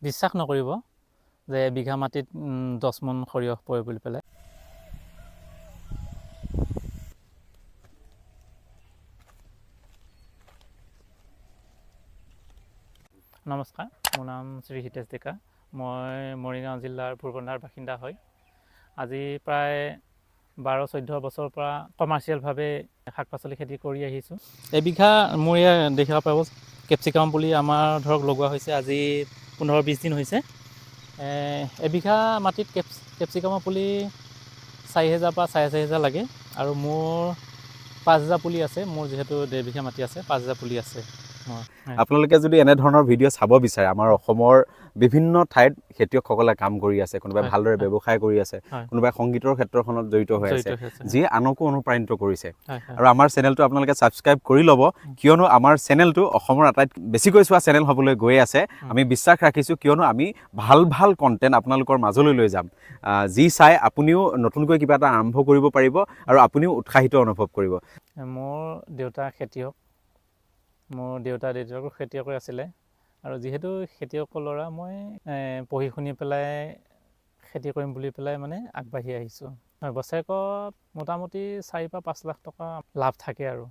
বিশ্বাস নকৰিব যে বিঘা মাটিত 10 মোন সৰিয়হ পৰে বুলি পেলাই। নমস্কাৰ, মোৰ নাম শ্ৰী হিতেশ ডেকা। মই মৰিগাঁও জিলাৰ ভুৰবন্ধাৰ বাসিন্দা হয়। আজি প্ৰায় 12-14 বছৰৰ পৰা কমাৰ্চিয়েলভাৱে শাক পাচলি খেতি কৰি আহিছোঁ। এবিঘা মোৰ ইয়াত দেখিব পাব কেপচিকাম পুলি আমাৰ ধৰক লগোৱা হৈছে আজি 15-20 দিন হৈছে। এবিঘা মাটিত কেপচিকামৰ পুলি 4,000 পৰা 4,500 লাগে আৰু মোৰ 5,000 পুলি আছে। মোৰ যিহেতু 1.5 বিঘা মাটি আছে, 5,000 পুলি আছে। আপোনালোকে যদি এনেধৰণৰ ভিডিঅ' চাব বিচাৰে, আমাৰ অসমৰ বিভিন্ন ঠাইত খেতিয়কসকলে কাম কৰি আছে, কোনোবাই ভালদৰে ব্যৱসায় কৰি আছে, কোনোবাই সংগীতৰ ক্ষেত্ৰখনত জড়িত হৈ আছে, যিয়ে আনকো অনুপ্ৰাণিত কৰিছে। আৰু আমাৰ চেনেলটো আপোনালোকে ছাবস্ক্ৰাইব কৰি ল'ব, কিয়নো আমাৰ চেনেলটো অসমৰ আটাইতকৈ বেছিকৈ চোৱা চেনেল হ'বলৈ গৈ আছে। আমি বিশ্বাস ৰাখিছোঁ, কিয়নো আমি ভাল ভাল কণ্টেণ্ট আপোনালোকৰ মাজলৈ লৈ যাম, যি চাই আপুনিও নতুনকৈ কিবা এটা আৰম্ভ কৰিব পাৰিব আৰু আপুনিও উৎসাহিত অনুভৱ কৰিব। মোৰ দেউতা খেতিয়ক, মোৰ দেউতাকো খেতিয়কে আছিলে আৰু যিহেতু খেতিয়কৰ ল'ৰা, মই পঢ়ি শুনি পেলাই খেতি কৰিম বুলি পেলাই মানে আগবাঢ়ি আহিছোঁ। বছৰেকত মোটামুটি 4 পৰা 5 লাখ টকা লাভ থাকে আৰু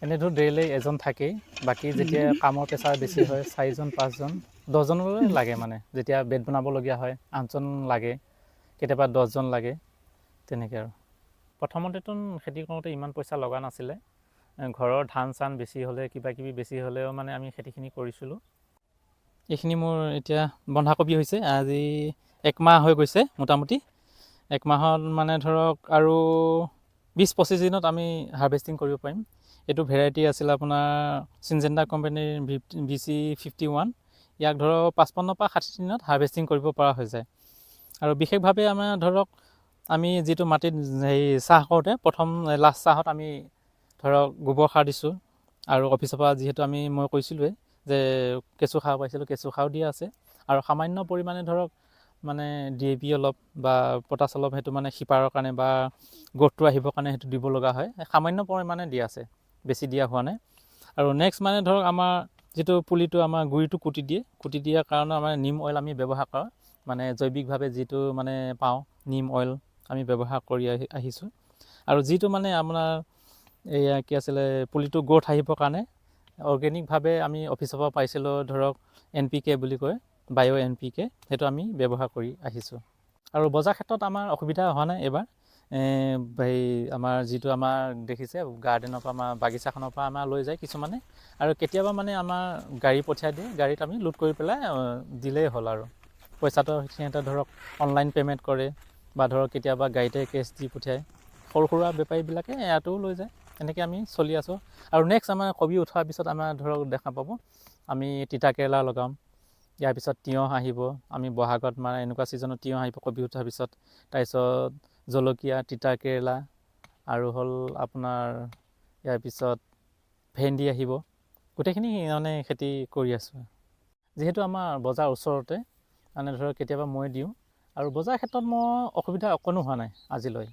এনেতো ডেইলি এজন থাকেই, বাকী যেতিয়া কামৰ প্ৰেছাৰ বেছি হয় 4জন 5জন 10জনলৈ লাগে। মানে যেতিয়া বেড বনাবলগীয়া হয় 8জন লাগে, কেতিয়াবা 10জন লাগে, তেনেকৈ আৰু। প্ৰথমতেতো খেতি কৰোঁতে ইমান পইচা লগা নাছিলে। ঘৰৰ ধান চান বেছি হ'লে, কিবা কিবি বেছি হ'লেও মানে আমি খেতিখিনি কৰিছিলোঁ। এইখিনি মোৰ এতিয়া বন্ধাকবি হৈছে, আজি 1 মাহ হৈ গৈছে মোটামুটি। 1 মাহত মানে ধৰক আৰু 20-25 দিনত আমি হাৰ্ভেষ্টিং কৰিব পাৰিম। এইটো ভেৰাইটি আছিল আপোনাৰ চিনজেণ্টা কোম্পানীৰ BC51। ইয়াক ধৰক 55 পৰা 60 দিনত হাৰ্ভেষ্টিং কৰিব পৰা হৈ যায়। আৰু বিশেষভাৱে আমাৰ ধৰক আমি যিটো মাটিত চাহ কৰোঁতে প্ৰথম লাষ্ট চাহত আমি ধৰক গোবৰ সাৰ দিছোঁ। আৰু অফিচৰ পৰা যিহেতু মই কৈছিলোঁৱে যে কেঁচু সাৰ পাইছিলোঁ, কেঁচু সাৰো দিয়া আছে। আৰু সামান্য পৰিমাণে ধৰক মানে DAP অলপ বা পটাছ অলপ, সেইটো মানে শিপাৰৰ কাৰণে বা গ্ৰ'থটো আহিবৰ কাৰণে সেইটো দিব লগা হয়। সামান্য পৰিমাণে দিয়া আছে, বেছি দিয়া হোৱা নাই। আৰু নেক্সট মানে ধৰক আমাৰ যিটো পুলিটো আমাৰ গুৰিটো কুটি দিয়াৰ কাৰণে আমাৰ নিম অইল আমি ব্যৱহাৰ কৰোঁ। মানে জৈৱিকভাৱে যিটো মানে পাওঁ নিম অইল আমি ব্যৱহাৰ কৰি আহিছোঁ। আৰু যিটো মানে আপোনাৰ এয়া কি আছিলে, পুলিটো গ্ৰ'থ আহিবৰ কাৰণে অৰ্গেনিকভাৱে আমি অফিচৰ পৰা পাইছিলোঁ ধৰক NPK বুলি কয়, বায়' NPK, সেইটো আমি ব্যৱহাৰ কৰি আহিছোঁ। আৰু বজাৰ ক্ষেত্ৰত আমাৰ অসুবিধা হোৱা নাই এইবাৰ। আমাৰ যিটো আমাৰ দেখিছে গাৰ্ডেনৰ পৰা, আমাৰ বাগিচাখনৰ পৰা আমাৰ লৈ যায় কিছুমানে, আৰু কেতিয়াবা মানে আমাৰ গাড়ী পঠিয়াই দিয়ে, গাড়ীত আমি লোড কৰি পেলাই দিলেই হ'ল। আৰু পইচাটো সিহঁতে ধৰক অনলাইন পে'মেণ্ট কৰে বা ধৰক কেতিয়াবা গাড়ীতে কেছ দি পঠিয়ায়। সৰু সুৰা বেপাৰীবিলাকে ইয়াতো লৈ যায়। এনেকৈ আমি চলি আছোঁ। আৰু নেক্সট আমাৰ কবি উঠোৱাৰ পিছত আমাৰ ধৰক দেখা পাব আমি তিতা কেৰেলা লগাম। ইয়াৰ পিছত তিয়ঁহ আহিব, আমি বহাগত মানে এনেকুৱা ছিজনত তিয়ঁহ আহিব কবি উঠাৰ পিছত। তাৰপিছত জলকীয়া, তিতা কেৰেলা, আৰু হ'ল আপোনাৰ ইয়াৰ পিছত ভেন্দি আহিব। গোটেইখিনি মানে খেতি কৰি আছোঁ। যিহেতু আমাৰ বজাৰ ওচৰতে, মানে ধৰক কেতিয়াবা মই দিওঁ। আৰু বজাৰ ক্ষেত্ৰত মই অসুবিধা অকণো হোৱা নাই আজিলৈ।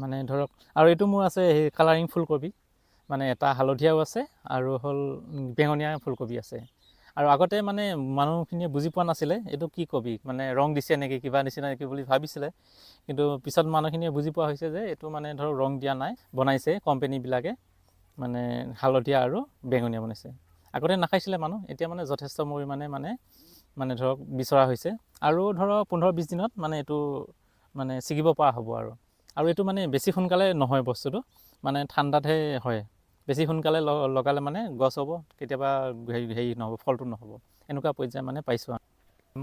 মানে ধৰক আৰু এইটো মোৰ আছে সেই কালাৰিং ফুলকবি, মানে এটা হালধীয়াও আছে আৰু হ'ল বেঙুনীয়া ফুলকবি আছে। আৰু আগতে মানে মানুহখিনিয়ে বুজি পোৱা নাছিলে এইটো কি কবি, মানে ৰং দিছে নেকি, কিবা নিচিনা নেকি বুলি ভাবিছিলে। কিন্তু পিছত মানুহখিনিয়ে বুজি পোৱা হৈছে যে এইটো মানে ধৰক ৰং দিয়া নাই, বনাইছে কোম্পেনীবিলাকে, মানে হালধীয়া আৰু বেঙুনীয়া বনাইছে। আগতে নাখাইছিলে মানুহ, এতিয়া মানে যথেষ্ট পৰিমাণে মানে ধৰক বিচৰা হৈছে। আৰু ধৰক 15-20 দিনত মানে এইটো মানে ছিগিব পৰা হ'ব। আৰু এইটো মানে বেছি সোনকালে নহয়, বস্তুটো মানে ঠাণ্ডাতহে হয়। বেছি সোনকালে লগালে মানে গছ হ'ব, কেতিয়াবা হেৰি নহ'ব, ফলটো নহ'ব, এনেকুৱা পৰ্যায় মানে পাইছোঁ।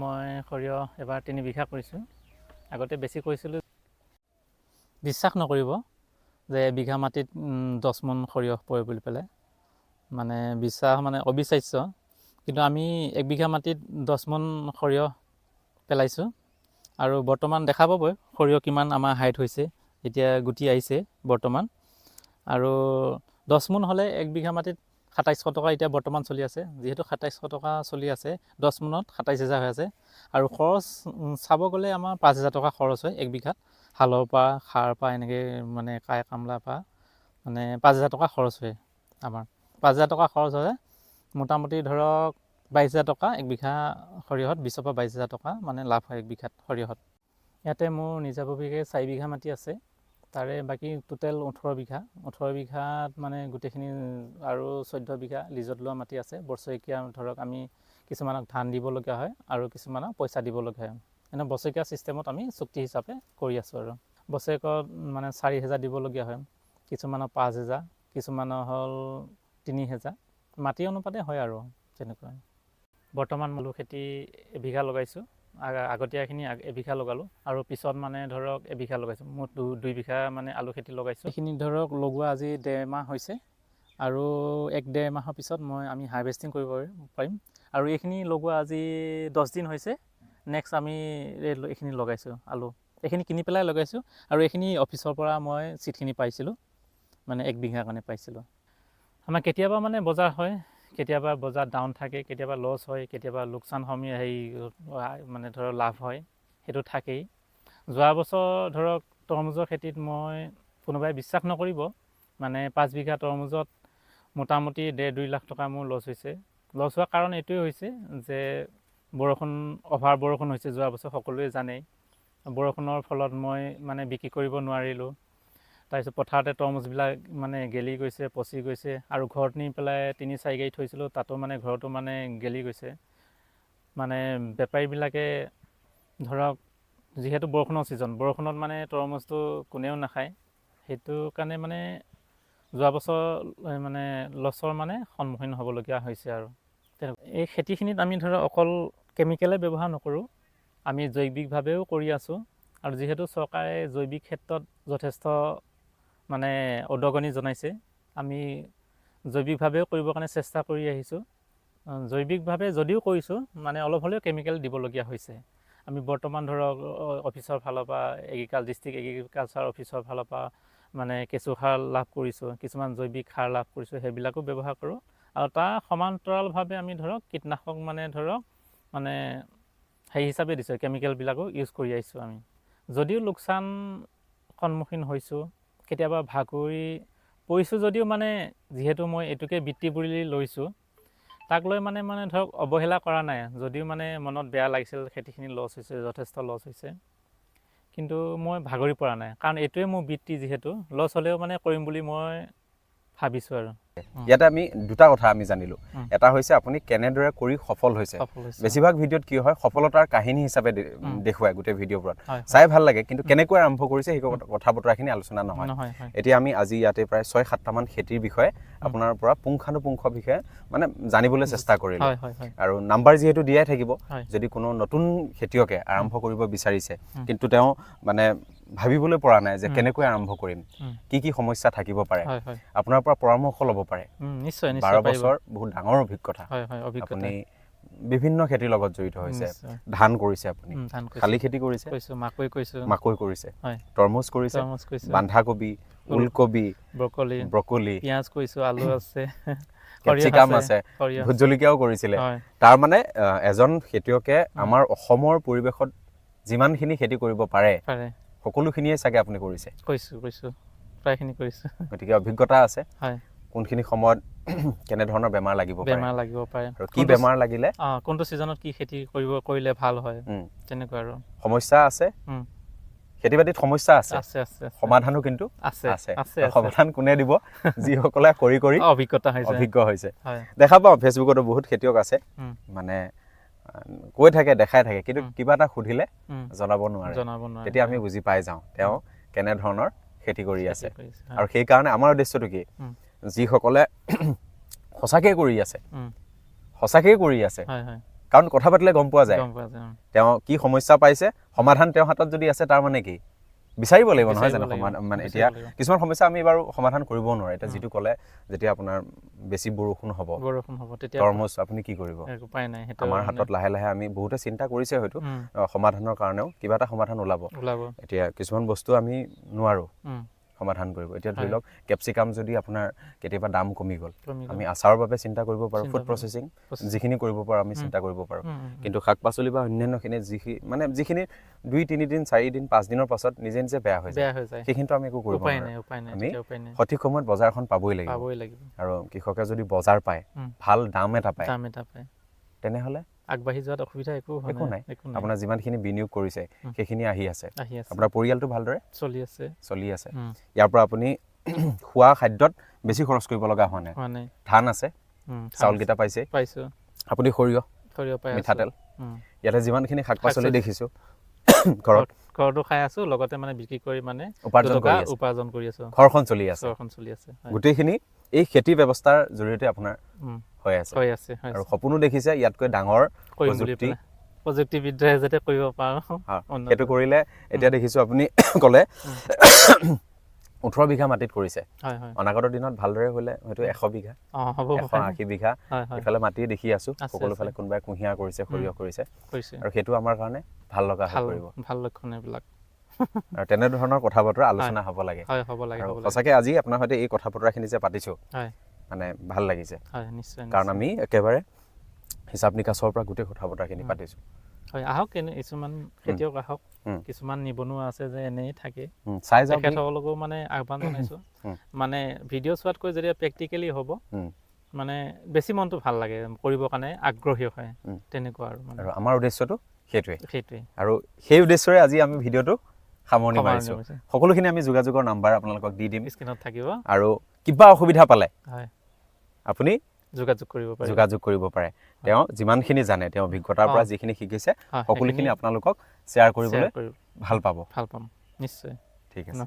মই সৰিয়হ এবাৰ 3 বিঘা কৰিছোঁ। আগতে বেছি কৰিছিলোঁ। বিশ্বাস নকৰিব যে এবিঘা মাটিত 10 মোন সৰিয়হ পৰে বুলি পেলাই। মানে অবিশ্বাস্য। কিন্তু আমি 1 বিঘা মাটিত 10 মোন সৰিয়হ পেলাইছোঁ। আৰু বৰ্তমান দেখা পাবই সৰিয়হ কিমান আমাৰ হাইট হৈছে, এতিয়া গুটি আহিছে বৰ্তমান। আৰু 10 মোন হ'লে 1 বিঘা মাটিত 2700 টকা এতিয়া বৰ্তমান চলি আছে। যিহেতু 2700 টকা চলি আছে, 10 মোনত 27,000 হৈ আছে। আৰু খৰচ চাব গ'লে আমাৰ 5,000 টকা খৰচ হয় 1 বিঘাত। হালৰ পৰা, সাৰ পৰা, এনেকৈ মানে কাই কামলাৰ পৰা মানে 5,000 টকা খৰচ হয় আমাৰ। 5,000 টকা খৰচ হয় মোটামুটি ধৰক 22,000 টকা 1 বিঘা সৰিয়হত 20 পৰা 22,000 টকা মানে লাভ হয় 1 বিঘাত সৰিয়হত। ইয়াতে মোৰ নিজাববীয়াকৈ 4 বিঘা মাটি আছে, তাৰে বাকী টোটেল 18 বিঘা। 18 বিঘাত মানে গোটেইখিনি আৰু 14 বিঘা লিজত লোৱা মাটি আছে। বছৰেকীয়া ধৰক আমি কিছুমানক ধান দিবলগীয়া হয় আৰু কিছুমানক পইচা দিবলগীয়া হয়। এনে বছৰেকীয়া ছিষ্টেমত আমি চুক্তি হিচাপে কৰি আছোঁ আৰু বছৰেকত মানে 4,000 দিবলগীয়া হয়, কিছুমানৰ 5,000, কিছুমানৰ হ'ল 3,000, মাটি অনুপাতে হয় আৰু তেনেকুৱা। বৰ্তমান আলু খেতি এবিঘা লগাইছোঁ, আগতীয়াখিনি এবিঘা লগালোঁ আৰু পিছত মানে ধৰক এবিঘা লগাইছোঁ। মুঠ 2 বিঘা মানে আলু খেতি লগাইছোঁ। এইখিনি ধৰক লগোৱা আজি 1.5 মাহ হৈছে আৰু 1-1.5 মাহৰ পিছত আমি হাৰ্ভেষ্টিং কৰিব পাৰিম। আৰু এইখিনি লগোৱা আজি 10 দিন হৈছে। নেক্সট আমি এইখিনি লগাইছোঁ আলু, এইখিনি কিনি পেলাই লগাইছোঁ আৰু এইখিনি অফিচৰ পৰা মই চিটখিনি পাইছিলোঁ, মানে 1 বিঘাৰ কাৰণে পাইছিলোঁ। আমাৰ কেতিয়াবা মানে বজাৰ হয়, কেতিয়াবা বজাৰ ডাউন থাকে, কেতিয়াবা লছ হয়, কেতিয়াবা লোকচান মানে ধৰক লাভ হয়, সেইটো থাকেই। যোৱা বছৰ ধৰক তৰমুজৰ খেতিত মই কোনোবাই বিশ্বাস নকৰিব, মানে 5 বিঘা তৰমুজত মোটামুটি 1.5-2 লাখ টকা মোৰ লছ হৈছে। লছ হোৱাৰ কাৰণ এইটোৱে হৈছে যে অভাৰ বৰষুণ হৈছে যোৱা বছৰ, সকলোৱে জানেই। বৰষুণৰ ফলত মই মানে বিক্ৰী কৰিব নোৱাৰিলোঁ। তাৰপিছত পথাৰতে তৰমুজবিলাক মানে গেলি গৈছে, পচি গৈছে আৰু ঘৰত নি পেলাই 3-4 গাড়ী থৈছিলোঁ, তাতো মানে ঘৰতো মানে গেলি গৈছে। মানে বেপাৰীবিলাকে ধৰক যিহেতু বৰষুণৰ ছিজন, বৰষুণত মানে তৰমুজটো কোনেও নাখায়, সেইটো কাৰণে মানে যোৱা বছৰ মানে লছৰ মানে সন্মুখীন হ'বলগীয়া হৈছে আৰু এই খেতিখিনিত আমি ধৰক অকল কেমিকেলে ব্যৱহাৰ নকৰোঁ, আমি জৈৱিকভাৱেও কৰি আছোঁ। আৰু যিহেতু চৰকাৰে জৈৱিক ক্ষেত্ৰত যথেষ্ট মানে উদগনি জনাইছে, আমি জৈৱিকভাৱেও কৰিবৰ কাৰণে চেষ্টা কৰি আহিছোঁ। জৈৱিকভাৱে যদিও কৰিছোঁ, মানে অলপ হ'লেও কেমিকেল দিবলগীয়া হৈছে। আমি বৰ্তমান ধৰক অফিচৰ ফালৰ পৰা ডিষ্ট্ৰিক্ট এগ্ৰিকালচাৰ অফিচৰ ফালৰ পৰা মানে কেঁচু সাৰ লাভ কৰিছোঁ, কিছুমান জৈৱিক সাৰ লাভ কৰিছোঁ, সেইবিলাকো ব্যৱহাৰ কৰোঁ। আৰু তাৰ সমান্তৰালভাৱে আমি ধৰক কীটনাশক মানে ধৰক মানে হিচাপে দিছোঁ, কেমিকেলবিলাকো ইউজ কৰি আহিছোঁ আমি। যদিও লোকচান সন্মুখীন হৈছোঁ, কেতিয়াবা ভাগৰি পৰিছোঁ, যদিও মানে যিহেতু মই এইটোকে বৃত্তি বুলি লৈছোঁ, তাক লৈ মানে ধৰক অৱহেলা কৰা নাই। যদিও মানে মনত বেয়া লাগিছিল, খেতিখিনি লছ হৈছে, যথেষ্ট লছ হৈছে, কিন্তু মই ভাগৰি পৰা নাই, কাৰণ এইটোৱে মোৰ বৃত্তি। যিহেতু লছ হ'লেও মানে কৰিম বুলি মই ভাবিছোঁ আৰু ইয়াতে আমি দুটা কথা আমি জানিলোঁ। এটা হৈছে আপুনি কেনেদৰে কৰি সফল হৈছে। বেছিভাগ ভিডিঅ'ত কি হয়, সফলতাৰ কাহিনী হিচাপে দেখুৱায় গোটেই ভিডিঅ'বোৰত, চাই ভাল লাগে, কিন্তু কেনেকৈ আৰম্ভ কৰিছে সেই কথা বতৰাখিনি আলোচনা নহয়। এতিয়া আমি আজি ইয়াতে প্ৰায় 6-7টামান খেতিৰ বিষয়ে আপোনাৰ পৰা পুংখানুপুংখ বিষয়ে মানে জানিবলৈ চেষ্টা কৰিলোঁ। আৰু নাম্বাৰ যিহেতু দিয়াই থাকিব, যদি কোনো নতুন খেতিয়কে আৰম্ভ কৰিব বিচাৰিছে কিন্তু তেওঁ মানে ভাবিবলৈ পৰা নাই যে কেনেকৈ আৰম্ভ কৰিম, কি কি সমস্যা থাকিব পাৰে, আপোনাৰ পৰা পৰামৰ্শ ল'ব পাৰে। নিশ্চয় 12 বছৰ বহুত ডাঙৰ অভিজ্ঞতা। আপুনি বিভিন্ন খেতিৰ লগত জড়িত হৈছে। ধান কৰিছে, আপুনি শালি খেতি কৰিছে, মাকৈ কৰিছে, তৰমুজ কৰিছে, বন্ধাকবি, ওলকবি, ব্ৰকলি, পিঁয়াজ কৰিছোঁ, আলু আছে, কেপচিকাম আছে, ভোট জলকীয়াও কৰিছিলে। তাৰ মানে এজন খেতিয়কে আমাৰ অসমৰ পৰিৱেশত যিমানখিনি খেতি কৰিব পাৰে সকলোখিনিয়ে চাগে আপুনি কৰিছে। প্ৰায়খিনি কৰিছোঁ। গতিকে অভিজ্ঞতা আছে, কোনখিনি সময়ত কেনেধৰণৰ বেমাৰ লাগিব পাৰে আৰু কি বেমাৰ লাগিলে কোনটো ছিজনত কি খেতি কৰিলে ভাল হয়, তেনেকুৱা আৰু সমস্যা আছে। খেতি বাতিত সমস্যা আছে, সমাধানো কিন্তু আছে। সমাধান কোনে দিব? যিসকলে কৰি অভিজ্ঞ হৈছে। দেখা পাওঁ ফেচবুকতো বহুত খেতিয়ক আছে, মানে কৈ থাকে, দেখাই থাকে, কিন্তু কিবা এটা সুধিলে জনাব নোৱাৰে। তেতিয়া আমি বুজি পাই যাওঁ তেওঁ কেনেধৰণৰ খেতি কৰি আছে। আৰু সেইকাৰণে আমাৰ উদ্দেশ্যটো কি, যিসকলে সঁচাকৈ কৰি আছে, কাৰণ কথা পাতিলে গম পোৱা যায় তেওঁ কি সমস্যা পাইছে, সমাধান তেওঁৰ হাতত যদি আছে, তাৰ মানে কি বিচাৰিব লাগিব, নহয় জানো? মানে এতিয়া কিছুমান সমস্যা আমি বাৰু সমাধান কৰিবও নোৱাৰোঁ। এতিয়া যিটো ক'লে, যেতিয়া আপোনাৰ বেছি বৰষুণ হ'ব, তৰমুজ আপুনি কি কৰিব? আমাৰ হাতত লাহে লাহে আমি বহুতে চিন্তা কৰিছে হয়তো সমাধানৰ কাৰণেও, কিবা এটা সমাধান ওলাব। এতিয়া কিছুমান বস্তু আমি নোৱাৰোঁ সমাধান কৰিব। এতিয়া ধৰি লওক কেপচিকাম যদি আপোনাৰ কেতিয়াবা দাম কমি গ'ল, আমি আচাৰৰ বাবে চিন্তা কৰিব পাৰোঁ, ফুড প্ৰচেছিং যিখিনি কৰিব পাৰোঁ আমি চিন্তা কৰিব পাৰোঁ। কিন্তু শাক পাচলি বা অন্যান্যখিনি যিখিনি 2-3 দিন, 4 দিন, 5 দিনৰ পাছত নিজে নিজে বেয়া হৈ যায়, সেইখিনিতো আমি একো কৰিব নোৱাৰোঁ। আমি সঠিক সময়ত বজাৰখন পাবই লাগিব। আৰু কৃষকে যদি বজাৰ পায়, ভাল দাম এটা পায়, তেনেহ'লে আগবাঢ়ি যোৱাত অসুবিধা একো একো নাই একো নাই আপোনাৰ যিমানখিনি বিনিয়োগ কৰিছে সেইখিনি আহি আছে আহি আছে আপোনাৰ পৰিয়ালটো ভালদৰে চলি আছে ইয়াৰ পৰা আপুনি খোৱা খাদ্যত বেছি খৰচ কৰিব লগা হোৱা নাই ধান আছে চাউলকেইটা পাইছে পাইছোঁ আপুনি সৰিয়হ পাই মিঠাতেল ইয়াতে যিমানখিনি শাক পাচলি দেখিছোঁ ঘৰতো খাই আছোঁ লগতে মানে বিক্ৰী কৰি মানে উপাৰ্জন কৰি আছোঁ ঘৰখন চলি আছে হয় গোটেইখিনি এই খেতি ব্যৱস্থাৰ জৰিয়তে আপোনাৰ হৈ আছে আৰু সপোনো দেখিছে ইয়াতকৈ ডাঙৰ প্ৰযুক্তিবিদ্যাৰে যাতে কৰিব পাৰোঁ সেইটো কৰিলে এতিয়া দেখিছোঁ আপুনি ক'লে 18 বিঘা মাটিত কৰিছে অনাগত দিনত ভালদৰে হ'লে হয়তো 100 বিঘা 180 বিঘা এইফালে মাটি দেখি আছোঁ সকলোফালে কোনোবাই কুঁহিয়াৰ কৰিছে সৰিয়হ কৰিছে আৰু সেইটো আমাৰ কাৰণে ভাল লগা হৈ পৰিব ভাল লক্ষণ এইবিলাক আৰু তেনেধৰণৰ কথা বতৰা আলোচনা হ'ব লাগে আৰু সঁচাকৈ আজি আপোনাৰ সৈতে এই কথা বতৰাখিনি যে পাতিছোঁ মানে ভাল লাগিছে কাৰণ আমি একেবাৰে হিচাপ নিকাচৰ পৰা গোটেই কথা বতৰাখিনি পাতিছোঁ আহক কিছুমান খেতিয়ক আহক কিছুমান নিবনুৱা আছে যে এনেই থাকে চাই যাওক তেখেতসকলকো মানে আহ্বান জনাইছোঁ মানে ভিডিঅ' চোৱাতকৈ যদি প্ৰেক্টিকেলি হ'ব মানে বেছি মনটো ভাল লাগে কৰিবৰ কাৰণে আগ্ৰহী হয় তেনেকুৱা আৰু আমাৰ উদ্দেশ্যটো সেইটোৱে আৰু সেই উদ্দেশ্যৰে আজি আমি ভিডিঅ'টো সামৰণি মাৰিছোঁ সকলোখিনি আমি যোগাযোগৰ নাম্বাৰ আপোনালোকক দি দিম স্ক্ৰীণত থাকিব আৰু কিবা অসুবিধা পালে আপুনি যোগাযোগ কৰিব পাৰে তেওঁ যিমানখিনি জানে তেওঁ অভিজ্ঞতাৰ পৰা যিখিনি শিকিছে সকলোখিনি আপোনালোকক শ্বেয়াৰ কৰিবলৈ ভাল পাম নিশ্চয় ঠিক আছে